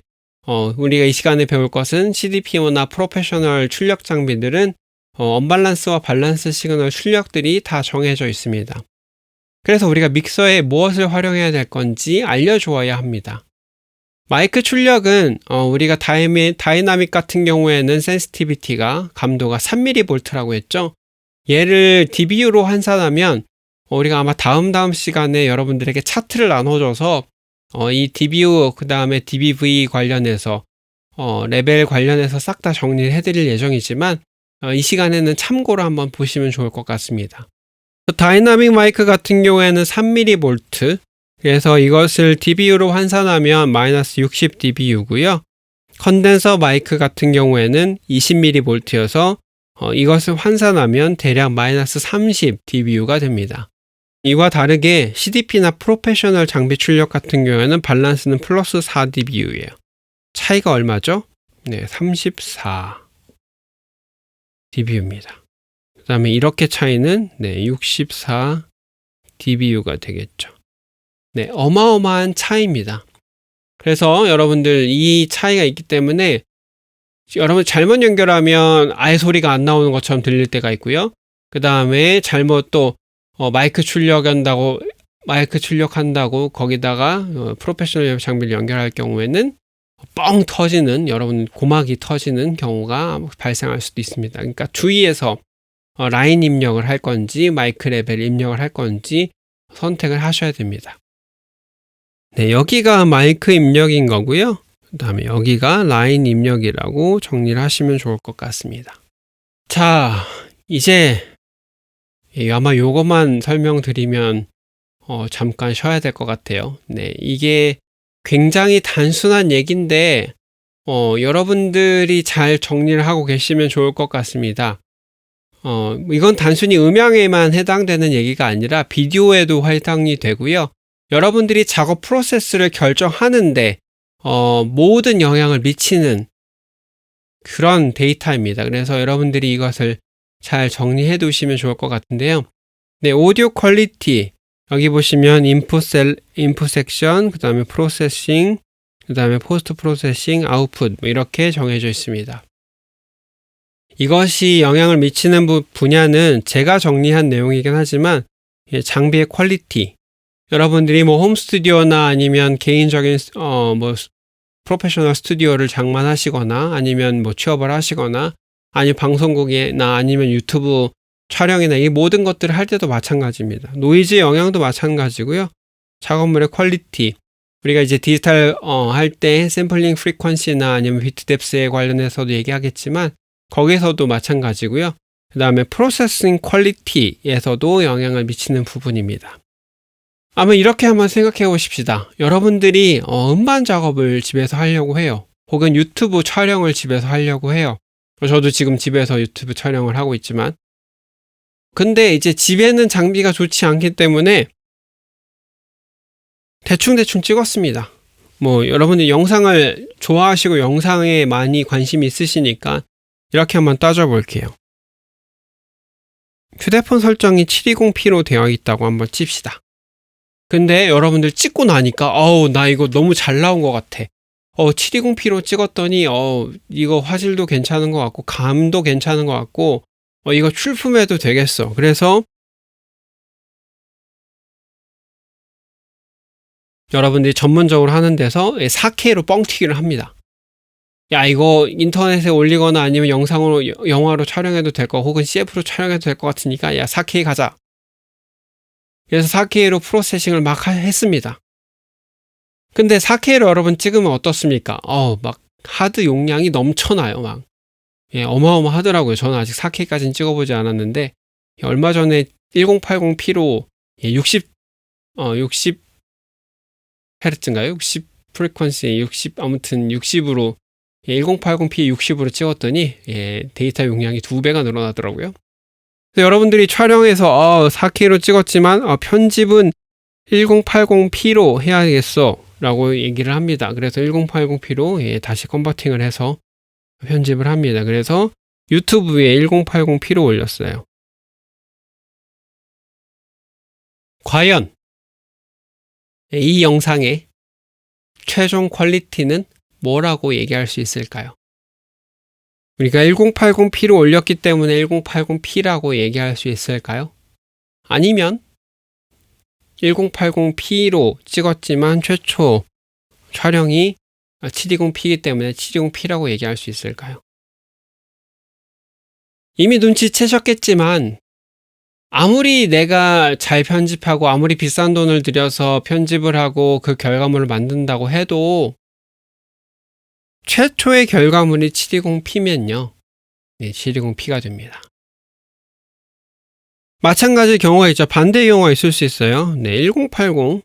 우리가 이 시간에 배울 것은 CDPO나 프로페셔널 출력 장비들은 언밸런스와 밸런스 시그널 출력들이 다 정해져 있습니다. 그래서 우리가 믹서에 무엇을 활용해야 될 건지 알려주어야 합니다. 마이크 출력은 우리가 다이나믹 같은 경우에는 센시티비티가 감도가 3mV라고 했죠. 얘를 dBu로 환산하면 우리가 아마 다음 시간에 여러분들에게 차트를 나눠줘서 이 dBu 그 다음에 dBV 관련해서 레벨 관련해서 싹 다 정리를 해드릴 예정이지만 이 시간에는 참고로 한번 보시면 좋을 것 같습니다. 다이나믹 마이크 같은 경우에는 3mV, 그래서 이것을 dBu로 환산하면 마이너스 60 dBu고요. 컨덴서 마이크 같은 경우에는 20mV여서 이것을 환산하면 대략 마이너스 30 dBu가 됩니다. 이와 다르게 CDP나 프로페셔널 장비 출력 같은 경우에는 밸런스는 플러스 4 dBu예요. 차이가 얼마죠? 네, 34 dBu입니다. 그 다음에 이렇게 차이는 64 dBu가 되겠죠. 네, 어마어마한 차이입니다. 그래서 여러분들 이 차이가 있기 때문에 여러분 잘못 연결하면 아예 소리가 안 나오는 것처럼 들릴 때가 있고요. 그 다음에 잘못 또 마이크 출력한다고 거기다가 프로페셔널 장비를 연결할 경우에는 뻥 터지는, 여러분 고막이 터지는 경우가 발생할 수도 있습니다. 그러니까 주의해서 라인 입력을 할 건지 마이크 레벨 입력을 할 건지 선택을 하셔야 됩니다. 네, 여기가 마이크 입력인 거고요. 그 다음에 여기가 라인 입력이라고 정리를 하시면 좋을 것 같습니다. 자, 이제 아마 요것만 설명드리면 잠깐 쉬어야 될 것 같아요. 네, 이게 굉장히 단순한 얘기인데 여러분들이 잘 정리를 하고 계시면 좋을 것 같습니다. 이건 단순히 음향에만 해당되는 얘기가 아니라 비디오에도 해당이 되고요. 여러분들이 작업 프로세스를 결정하는데 모든 영향을 미치는 그런 데이터입니다. 그래서 여러분들이 이것을 잘 정리해 두시면 좋을 것 같은데요. 네, 오디오 퀄리티 여기 보시면 인풋 섹션, 그 다음에 프로세싱, 그 다음에 포스트 프로세싱, 아웃풋 이렇게 정해져 있습니다. 이것이 영향을 미치는 분야는 제가 정리한 내용이긴 하지만 장비의 퀄리티, 여러분들이 뭐 홈스튜디오나 아니면 개인적인 뭐 프로페셔널 스튜디오를 장만하시거나 아니면 뭐 취업을 하시거나 아니면 방송국이나 아니면 유튜브 촬영이나 이 모든 것들을 할 때도 마찬가지입니다. 노이즈 영향도 마찬가지고요. 작업물의 퀄리티, 우리가 이제 디지털 할 때 샘플링 프리퀀시나 아니면 비트 뎁스에 관련해서도 얘기하겠지만 거기서도 마찬가지고요. 그 다음에 프로세싱 퀄리티에서도 영향을 미치는 부분입니다. 아마 이렇게 한번 생각해 보십시다. 여러분들이 음반 작업을 집에서 하려고 해요. 혹은 유튜브 촬영을 집에서 하려고 해요. 저도 지금 집에서 유튜브 촬영을 하고 있지만 근데 이제 집에는 장비가 좋지 않기 때문에 대충 찍었습니다. 뭐 여러분이 영상을 좋아하시고 영상에 많이 관심이 있으시니까 이렇게 한번 따져볼게요. 휴대폰 설정이 720p로 되어 있다고 한번 칩시다. 근데 여러분들 찍고 나니까 나 이거 너무 잘 나온 것 같아. 720p로 찍었더니 이거 화질도 괜찮은 것 같고 감도 괜찮은 것 같고 이거 출품해도 되겠어. 그래서 여러분들이 전문적으로 하는 데서 4K로 뻥튀기를 합니다. 야, 이거 인터넷에 올리거나 아니면 영상으로 영화로 촬영해도 될 거 혹은 CF로 촬영해도 될 것 같으니까 야 4K 가자. 그래서 4K로 프로세싱을 막 했습니다. 근데 4K로 여러분 찍으면 어떻습니까? 막 하드 용량이 넘쳐나요. 막 어마어마하더라고요. 저는 아직 4K까지는 찍어보지 않았는데 얼마 전에 1080p로 60 Hz인가요? 60 프리퀀시 60 아무튼 60으로 1080p 60으로 찍었더니 데이터 용량이 2배가 늘어나더라고요. 그래서 여러분들이 촬영해서 4K로 찍었지만 편집은 1080p로 해야겠어 라고 얘기를 합니다. 그래서 1080p로 다시 컨버팅을 해서 편집을 합니다. 그래서 유튜브에 1080p로 올렸어요. 과연 이 영상의 최종 퀄리티는 뭐라고 얘기할 수 있을까요? 우리가 1080p로 올렸기 때문에 1080p라고 얘기할 수 있을까요? 아니면 1080p로 찍었지만 최초 촬영이 720p이기 때문에 720p라고 얘기할 수 있을까요? 이미 눈치채셨겠지만 아무리 내가 잘 편집하고 아무리 비싼 돈을 들여서 편집을 하고 그 결과물을 만든다고 해도 최초의 결과물이 720p면요. 720p가 됩니다. 마찬가지 경우가 있죠. 반대의 경우가 있을 수 있어요. 1080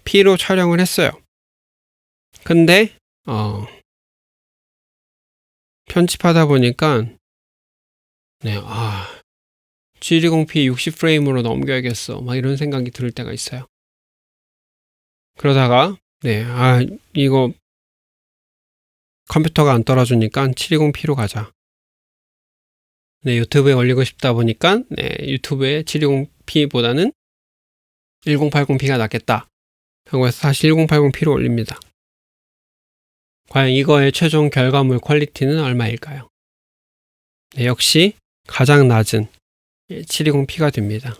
P로 촬영을 했어요. 근데 편집하다 보니까 720p 60프레임으로 넘겨야겠어. 막 이런 생각이 들 때가 있어요. 그러다가 이거 컴퓨터가 안 따라주니까 720p로 가자. 유튜브에 올리고 싶다 보니까 유튜브에 720p보다는 1080p가 낫겠다. 하고 해서 다시 1080p로 올립니다. 과연 이거의 최종 결과물 퀄리티는 얼마일까요? 역시 가장 낮은 720p가 됩니다.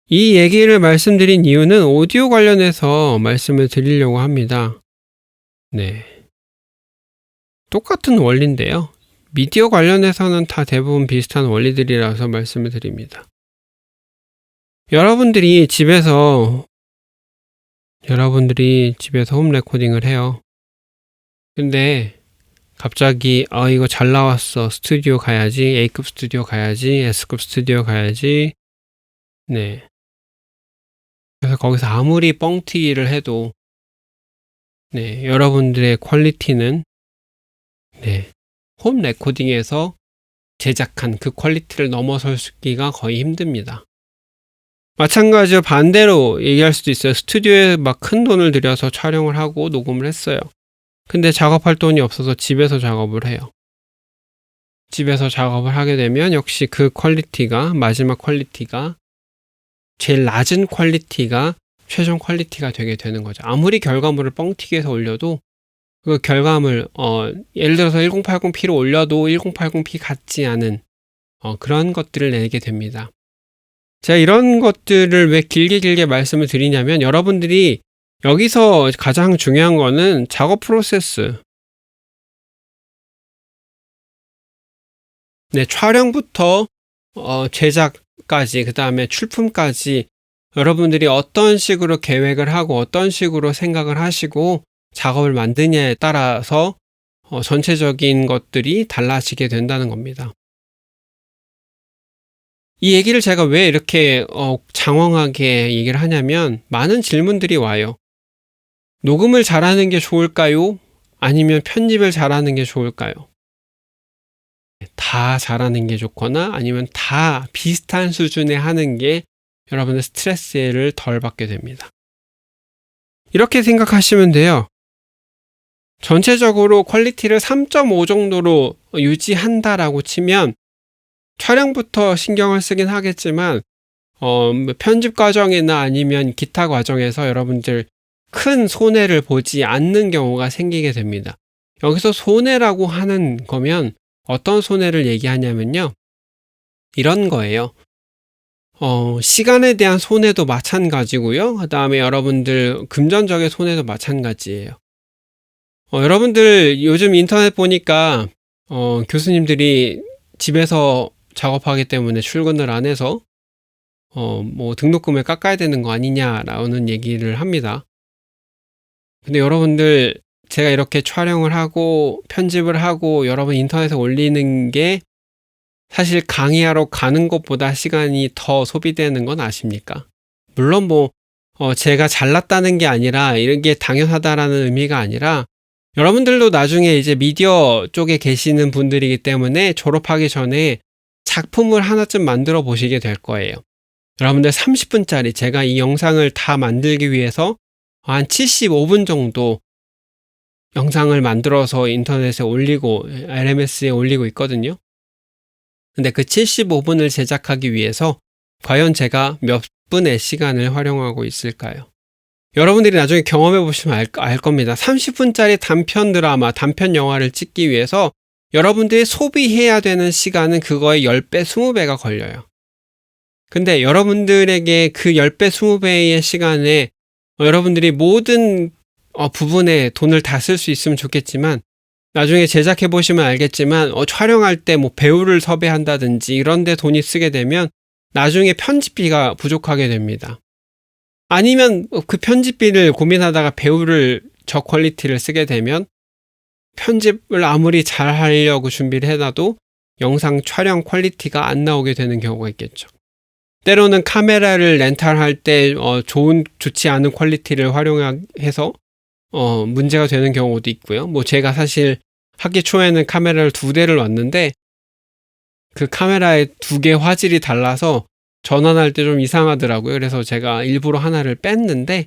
이 얘기를 말씀드린 이유는 오디오 관련해서 말씀을 드리려고 합니다. 똑같은 원리인데요. 미디어 관련해서는 다 대부분 비슷한 원리들이라서 말씀을 드립니다. 여러분들이 집에서 여러분들이 집에서 홈 레코딩을 해요. 근데 갑자기 이거 잘 나왔어. 스튜디오 가야지. A급 스튜디오 가야지. S급 스튜디오 가야지. 네. 그래서 거기서 아무리 뻥튀기를 해도 네, 여러분들의 퀄리티는 네, 홈 레코딩에서 제작한 그 퀄리티를 넘어설기가 거의 힘듭니다. 마찬가지로 반대로 얘기할 수도 있어요. 스튜디오에 막 큰 돈을 들여서 촬영을 하고 녹음을 했어요. 근데 작업할 돈이 없어서 집에서 작업을 해요. 집에서 작업을 하게 되면 역시 그 퀄리티가, 마지막 퀄리티가 제일 낮은 퀄리티가 최종 퀄리티가 되게 되는 거죠. 아무리 결과물을 뻥튀기해서 올려도 그 결과물 예를 들어서 1080p로 올려도 1080p 같지 않은 그런 것들을 내게 됩니다. 제가 이런 것들을 왜 길게 말씀을 드리냐면 여러분들이 여기서 가장 중요한 거는 작업 프로세스. 네, 촬영부터 제작까지 그 다음에 출품까지 여러분들이 어떤 식으로 계획을 하고 어떤 식으로 생각을 하시고 작업을 만드냐에 따라서 전체적인 것들이 달라지게 된다는 겁니다. 이 얘기를 제가 왜 이렇게 장황하게 얘기를 하냐면 많은 질문들이 와요. 녹음을 잘하는 게 좋을까요? 아니면 편집을 잘하는 게 좋을까요? 다 잘하는 게 좋거나 아니면 다 비슷한 수준에 하는 게 여러분의 스트레스를 덜 받게 됩니다. 이렇게 생각하시면 돼요. 전체적으로 퀄리티를 3.5 정도로 유지한다라고 치면 촬영부터 신경을 쓰긴 하겠지만 편집 과정이나 아니면 기타 과정에서 여러분들 큰 손해를 보지 않는 경우가 생기게 됩니다. 여기서 손해라고 하는 거면 어떤 손해를 얘기하냐면요. 이런 거예요. 시간에 대한 손해도 마찬가지고요. 그 다음에 여러분들 금전적인 손해도 마찬가지예요. 여러분들 요즘 인터넷 보니까 교수님들이 집에서 작업하기 때문에 출근을 안 해서 뭐 등록금을 깎아야 되는 거 아니냐라는 얘기를 합니다. 근데 여러분들 제가 이렇게 촬영을 하고 편집을 하고 여러분 인터넷에 올리는 게 사실 강의하러 가는 것보다 시간이 더 소비되는 건 아십니까? 물론 뭐 제가 잘났다는 게 아니라 이런 게 당연하다라는 의미가 아니라 여러분들도 나중에 이제 미디어 쪽에 계시는 분들이기 때문에 졸업하기 전에 작품을 하나쯤 만들어 보시게 될 거예요. 여러분들 30분짜리 제가 이 영상을 다 만들기 위해서 한 75분 정도 영상을 만들어서 인터넷에 올리고 LMS에 올리고 있거든요. 근데 그 75분을 제작하기 위해서 과연 제가 몇 분의 시간을 활용하고 있을까요? 여러분들이 나중에 경험해 보시면 알 겁니다. 30분짜리 단편 드라마, 단편 영화를 찍기 위해서 여러분들이 소비해야 되는 시간은 그거의 10배, 20배가 걸려요. 근데 여러분들에게 그 10배, 20배의 시간에 여러분들이 모든 부분에 돈을 다 쓸 수 있으면 좋겠지만 나중에 제작해 보시면 알겠지만 촬영할 때 뭐 배우를 섭외한다든지 이런 데 돈이 쓰게 되면 나중에 편집비가 부족하게 됩니다. 아니면 그 편집비를 고민하다가 배우를 저퀄리티를 쓰게 되면 편집을 아무리 잘 하려고 준비를 해놔도 영상 촬영 퀄리티가 안 나오게 되는 경우가 있겠죠. 때로는 카메라를 렌탈할 때 좋지 않은 퀄리티를 활용해서 문제가 되는 경우도 있고요. 뭐 제가 사실 학기 초에는 카메라를 2대를 놨는데 그 카메라의 2개 화질이 달라서 전환할 때 좀 이상하더라고요. 그래서 제가 일부러 하나를 뺐는데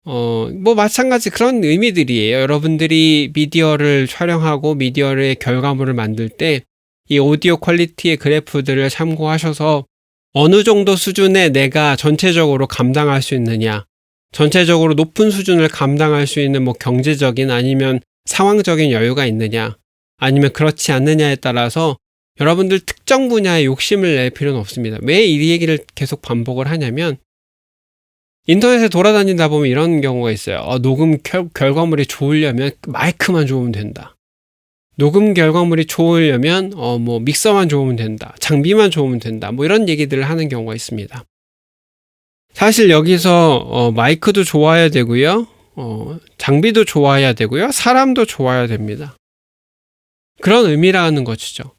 뭐 마찬가지 그런 의미들이에요. 여러분들이 미디어를 촬영하고 미디어의 결과물을 만들 때 이 오디오 퀄리티의 그래프들을 참고하셔서 어느 정도 수준에 내가 전체적으로 감당할 수 있느냐, 전체적으로 높은 수준을 감당할 수 있는 뭐 경제적인 아니면 상황적인 여유가 있느냐, 아니면 그렇지 않느냐에 따라서 여러분들 특정 분야에 욕심을 낼 필요는 없습니다. 왜 이 얘기를 계속 반복을 하냐면 인터넷에 돌아다니다 보면 이런 경우가 있어요. 녹음 결과물이 좋으려면 마이크만 좋으면 된다. 녹음 결과물이 좋으려면 뭐 믹서만 좋으면 된다. 장비만 좋으면 된다. 뭐 이런 얘기들을 하는 경우가 있습니다. 사실 여기서 마이크도 좋아야 되고요. 장비도 좋아야 되고요. 사람도 좋아야 됩니다. 그런 의미라는 것이죠.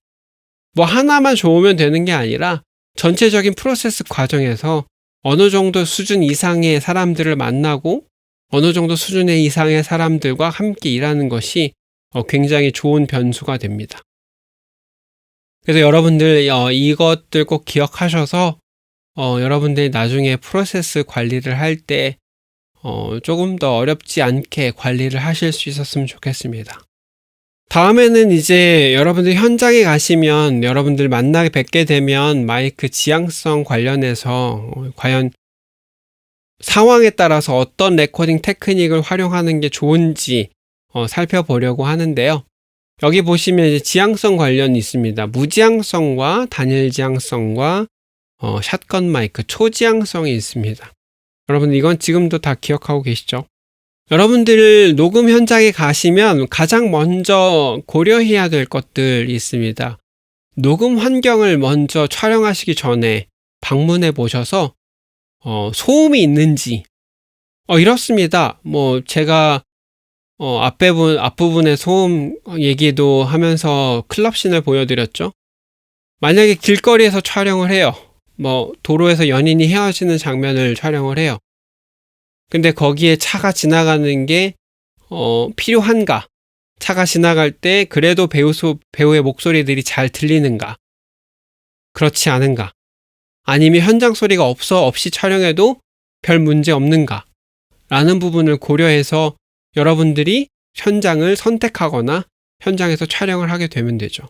뭐 하나만 좋으면 되는 게 아니라 전체적인 프로세스 과정에서 어느 정도 수준 이상의 사람들을 만나고 어느 정도 수준의 이상의 사람들과 함께 일하는 것이 굉장히 좋은 변수가 됩니다. 그래서 여러분들 이것들 꼭 기억하셔서 여러분들이 나중에 프로세스 관리를 할 때 조금 더 어렵지 않게 관리를 하실 수 있었으면 좋겠습니다. 다음에는 이제 여러분들 현장에 가시면 여러분들 만나게 뵙게 되면 마이크 지향성 관련해서 과연 상황에 따라서 어떤 레코딩 테크닉을 활용하는 게 좋은지 살펴보려고 하는데요. 여기 보시면 이제 지향성 관련이 있습니다. 무지향성과 단일 지향성과 샷건 마이크 초지향성이 있습니다. 여러분 이건 지금도 다 기억하고 계시죠? 여러분들 녹음 현장에 가시면 가장 먼저 고려해야 될 것들이 있습니다. 녹음 환경을 먼저 촬영하시기 전에 방문해 보셔서 소음이 있는지 이렇습니다. 뭐 제가 앞부분에 소음 얘기도 하면서 클럽씬을 보여드렸죠. 만약에 길거리에서 촬영을 해요. 뭐 도로에서 연인이 헤어지는 장면을 촬영을 해요. 근데 거기에 차가 지나가는 게 필요한가? 차가 지나갈 때 그래도 배우의 목소리들이 잘 들리는가? 그렇지 않은가? 아니면 현장 소리가 없이 촬영해도 별 문제 없는가? 라는 부분을 고려해서 여러분들이 현장을 선택하거나 현장에서 촬영을 하게 되면 되죠.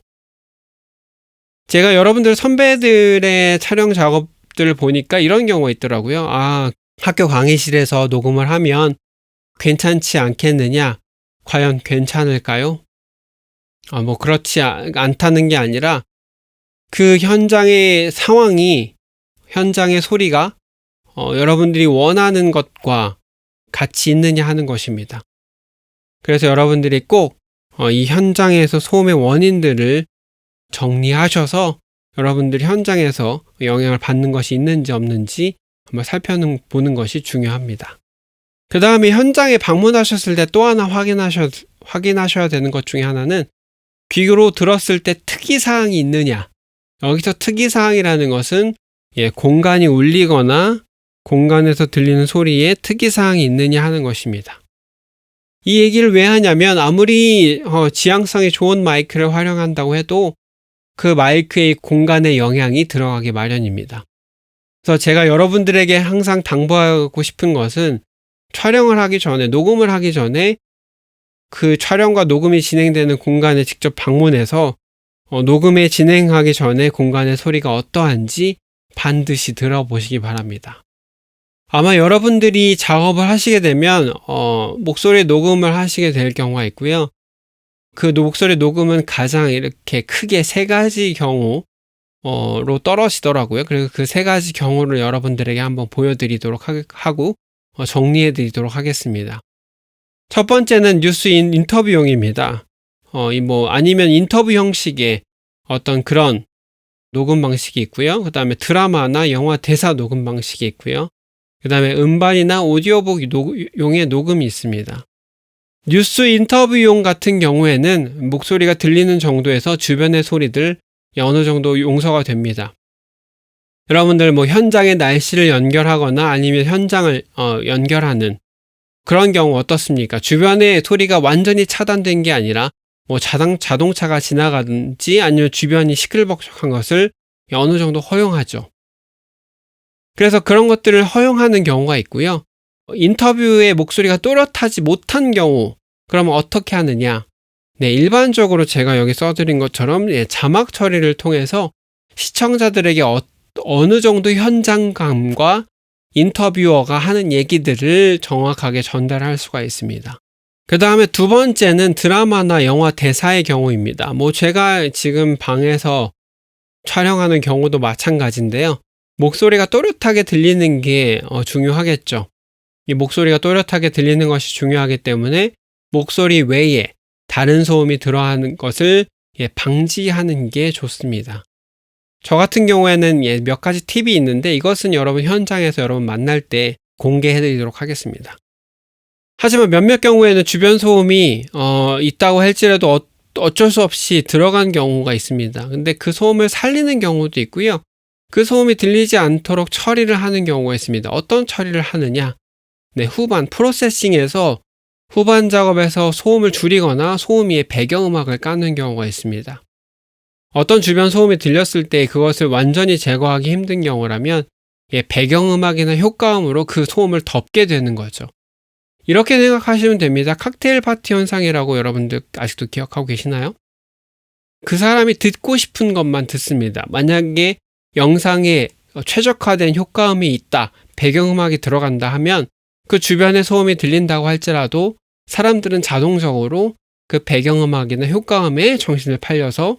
제가 여러분들 선배들의 촬영 작업들을 보니까 이런 경우가 있더라고요. 학교 강의실에서 녹음을 하면 괜찮지 않겠느냐? 과연 괜찮을까요? 뭐 그렇지 않다는 게 아니라 그 현장의 상황이 현장의 소리가 여러분들이 원하는 것과 같이 있느냐 하는 것입니다. 그래서 여러분들이 꼭 이 현장에서 소음의 원인들을 정리하셔서 여러분들이 현장에서 영향을 받는 것이 있는지 없는지 한번 살펴보는 것이 중요합니다. 그 다음에 현장에 방문하셨을 때 또 하나 확인하셔야 되는 것 중에 하나는 귀로 들었을 때 특이사항이 있느냐. 여기서 특이사항이라는 것은 공간이 울리거나 공간에서 들리는 소리에 특이사항이 있느냐 하는 것입니다. 이 얘기를 왜 하냐면 아무리 지향성이 좋은 마이크를 활용한다고 해도 그 마이크의 공간에 영향이 들어가기 마련입니다. 그래서 제가 여러분들에게 항상 당부하고 싶은 것은 촬영을 하기 전에, 녹음을 하기 전에 그 촬영과 녹음이 진행되는 공간에 직접 방문해서 녹음에 진행하기 전에 공간의 소리가 어떠한지 반드시 들어보시기 바랍니다. 아마 여러분들이 작업을 하시게 되면 목소리 녹음을 하시게 될 경우가 있고요. 그 목소리 녹음은 가장 이렇게 크게 3가지 경우로 떨어지더라고요. 그리고 그 3가지 경우를 여러분들에게 한번 보여드리도록 하고 정리해드리도록 하겠습니다. 첫 번째는 뉴스 인터뷰용입니다. 아니면 인터뷰 형식의 어떤 그런 녹음 방식이 있고요. 그 다음에 드라마나 영화 대사 녹음 방식이 있고요. 그 다음에 음반이나 오디오북 용의 녹음이 있습니다. 뉴스 인터뷰용 같은 경우에는 목소리가 들리는 정도에서 주변의 소리들 어느 정도 용서가 됩니다. 여러분들 현장의 날씨를 연결하거나 아니면 현장을 연결하는 그런 경우 어떻습니까? 주변의 소리가 완전히 차단된 게 아니라 자동차가 지나가든지 아니면 주변이 시끌벅적한 것을 어느 정도 허용하죠. 그래서 그런 것들을 허용하는 경우가 있고요. 인터뷰의 목소리가 또렷하지 못한 경우 그러면 어떻게 하느냐? 일반적으로 제가 여기 써드린 것처럼 자막 처리를 통해서 시청자들에게 어느 정도 현장감과 인터뷰어가 하는 얘기들을 정확하게 전달할 수가 있습니다. 그 다음에 두 번째는 드라마나 영화 대사의 경우입니다. 제가 지금 방에서 촬영하는 경우도 마찬가지인데요. 목소리가 또렷하게 들리는 게 중요하겠죠. 이 목소리가 또렷하게 들리는 것이 중요하기 때문에 목소리 외에 다른 소음이 들어가는 것을 방지하는 게 좋습니다. 저 같은 경우에는 몇 가지 팁이 있는데 이것은 여러분 현장에서 여러분 만날 때 공개해 드리도록 하겠습니다. 하지만 몇몇 경우에는 주변 소음이 있다고 할지라도 어쩔 수 없이 들어간 경우가 있습니다. 근데 그 소음을 살리는 경우도 있고요. 그 소음이 들리지 않도록 처리를 하는 경우가 있습니다. 어떤 처리를 하느냐? 네, 후반 프로세싱에서 후반 작업에서 소음을 줄이거나 소음 위에 배경음악을 까는 경우가 있습니다. 어떤 주변 소음이 들렸을 때 그것을 완전히 제거하기 힘든 경우라면 배경음악이나 효과음으로 그 소음을 덮게 되는 거죠. 이렇게 생각하시면 됩니다. 칵테일 파티 현상이라고 여러분들 아직도 기억하고 계시나요? 그 사람이 듣고 싶은 것만 듣습니다. 만약에 영상에 최적화된 효과음이 있다, 배경음악이 들어간다 하면 그 주변의 소음이 들린다고 할지라도 사람들은 자동적으로 그 배경음악이나 효과음에 정신을 팔려서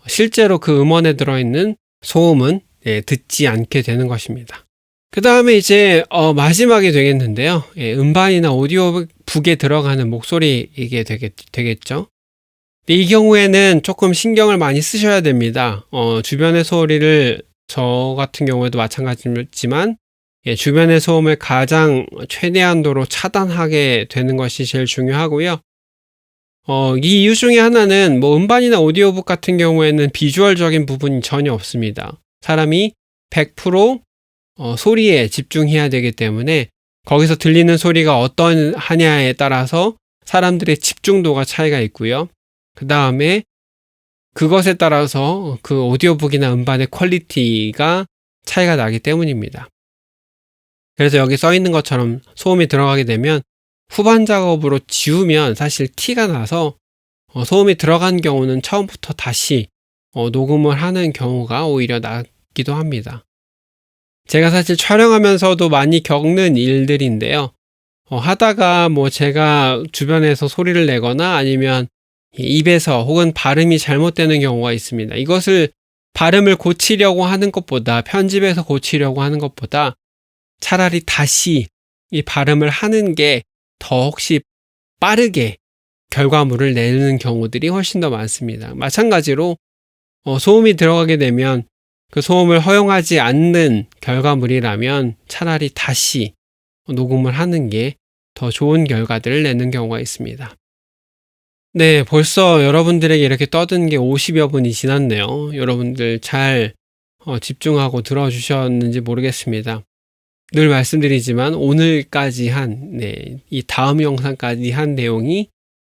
실제로 그 음원에 들어있는 소음은 듣지 않게 되는 것입니다. 그 다음에 이제 마지막이 되겠는데요. 음반이나 오디오북에 들어가는 목소리 이게 되겠죠. 이 경우에는 조금 신경을 많이 쓰셔야 됩니다. 주변의 소리를 저 같은 경우에도 마찬가지지만 주변의 소음을 가장 최대한도로 차단하게 되는 것이 제일 중요하고요. 이 이유 중에 하나는 음반이나 오디오북 같은 경우에는 비주얼적인 부분이 전혀 없습니다. 사람이 100% 소리에 집중해야 되기 때문에 거기서 들리는 소리가 어떤 하냐에 따라서 사람들의 집중도가 차이가 있고요. 그 다음에 그것에 따라서 그 오디오북이나 음반의 퀄리티가 차이가 나기 때문입니다. 그래서 여기 써 있는 것처럼 소음이 들어가게 되면 후반 작업으로 지우면 사실 티가 나서 소음이 들어간 경우는 처음부터 다시 녹음을 하는 경우가 오히려 낫기도 합니다. 제가 사실 촬영하면서도 많이 겪는 일들인데요. 하다가 제가 주변에서 소리를 내거나 아니면 입에서 혹은 발음이 잘못되는 경우가 있습니다. 이것을 발음을 고치려고 하는 것보다 편집해서 고치려고 하는 것보다 차라리 다시 이 발음을 하는 게 더 혹시 빠르게 결과물을 내는 경우들이 훨씬 더 많습니다. 마찬가지로 소음이 들어가게 되면 그 소음을 허용하지 않는 결과물이라면 차라리 다시 녹음을 하는 게 더 좋은 결과들을 내는 경우가 있습니다. 네, 벌써 여러분들에게 이렇게 떠든 게 50여 분이 지났네요. 여러분들 잘 집중하고 들어주셨는지 모르겠습니다. 늘 말씀드리지만 오늘까지 이 다음 영상까지 한 내용이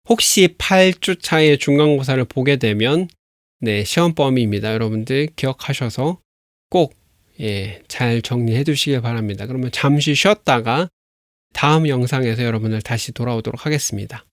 혹시 8주 차에 중간고사를 보게 되면 시험 범위입니다. 여러분들 기억하셔서 꼭 잘 정리해 두시길 바랍니다. 그러면 잠시 쉬었다가 다음 영상에서 여러분을 다시 돌아오도록 하겠습니다.